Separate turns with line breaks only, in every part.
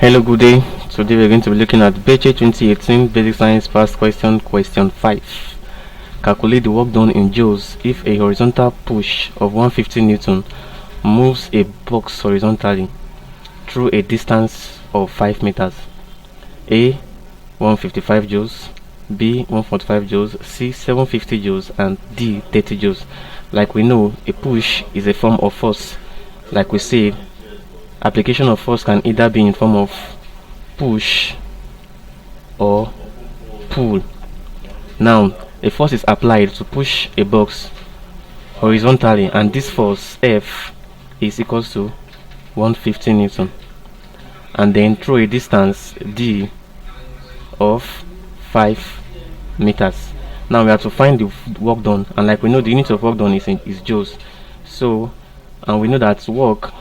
Hello, good day. Today we're going to be looking at BECE 2018 Basic Science Past Question, Question 5. Calculate the work done in joules if a horizontal push of 150 Newton moves a box horizontally through a distance of 5 meters. A. 155 joules, B. 145 joules, C. 750 joules, and D. 30 joules. Like we know, a push is a form of force. Like we said, application of force can either be in form of push or pull. Now, a force is applied to push a box horizontally, and this force F is equals to 150 Newton, and then through a distance D of 5 meters. Now we have to find the work done, and like we know, the unit of work done is joules. So, and we know that work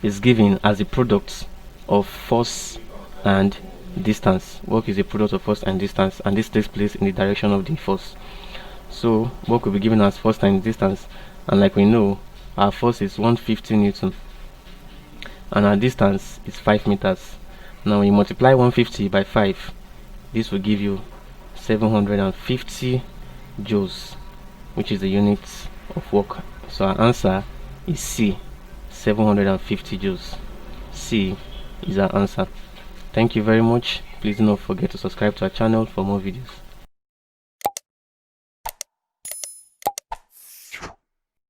is given as a product of force and distance. Work is a product of force and distance, and this takes place in the direction of the force. So work will be given as force and distance, and like we know, our force is 150 Newton and our distance is 5 meters. Now when you multiply 150 by 5, this will give you 750 joules, which is the unit of work. So our answer is C, 750 joules. C is our answer. Thank you very much. Please do not forget to subscribe to our channel for more videos.